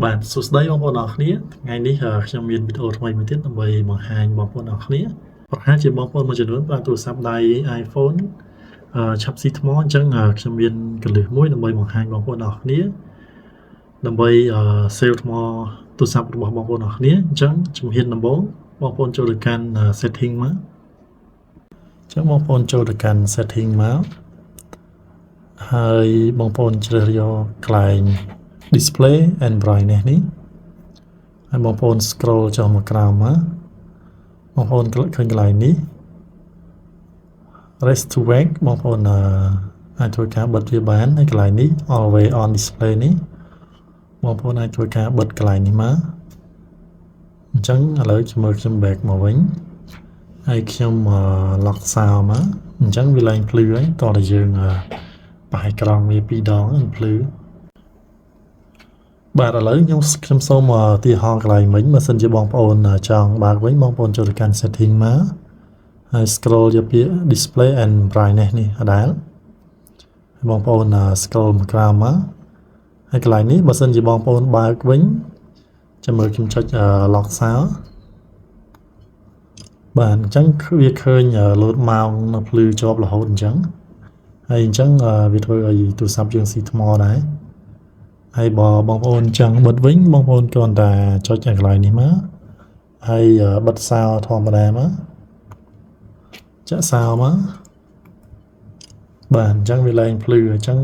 បាទសួស្តីបងប្អូនអរគ្នាថ្ងៃនេះខ្ញុំមានវីដេអូថ្មីមួយទៀតដើម្បីបង្ហាញបងប្អូនអរគ្នាប្រហែលជាបងប្អូនមួយចំនួនប្រើទូរស័ព្ទដៃ iPhone ឆាប់ស៊ីថ្មអញ្ចឹងខ្ញុំមានកលឹះមួយដើម្បីបង្ហាញបងប្អូនអរគ្នាដើម្បីsave ថ្មទូរស័ព្ទរបស់បងប្អូនអរគ្នាអញ្ចឹងជំហានដំបូងបងប្អូនចូលទៅកាន់ setting មកអញ្ចឹងបងប្អូនចូលទៅកាន់ setting មកហើយបងប្អូនជ្រើសយកកន្លែង display and brightness នេះហើយបងប្អូន scroll ចុះមកក្រោមមកបងប្អូនឃើញកន្លែងនេះ raise to wake បងប្អូនអាចធ្វើការបិទវាបានហើយកន្លែងនេះ always on display នេះបងប្អូនអាចធ្វើការបិទកន្លែងនេះមកអញ្ចឹងឥឡូវខ្ញុំមើលខ្ញុំ back មកវិញហើយខ្ញុំ lock sound មកអញ្ចឹងវាឡើងភ្លឺហើយតោះតែយើងបះក្រង់វា2ដងភ្លឺបាទឥឡូវខ្ញុំសូមឧទាហរណ៍កន្លែងមិញបើសិនជាបងប្អូនចង់បើកវិញបងប្អូនចូលទៅកាន់ setting មកហើយ scroll យកពាក្យ display and brightness នេះដដែលហើយបងប្អូន scroll មកក្រោមមកហើយកន្លែងនេះបើសិនជាបងប្អូនបើកវិញចាំមើលខ្ញុំចុច lock sound បាទអញ្ចឹងវាឃើញលោតម៉ោងនៅភ្លឺជាប់រហូតអញ្ចឹងហើយអញ្ចឹងវាធ្វើឲ្យទូរស័ព្ទយើងស៊ីថ្មដែរហើយបើបងប្អូនចង់បិទវិញបងប្អូនគ្រាន់តែចុចកន្លែងនេះមកហើយបិទសោធម្មតាមកចាក់សោមកបាទអញ្ចឹងវាឡើងភ្លឺអញ្ចឹង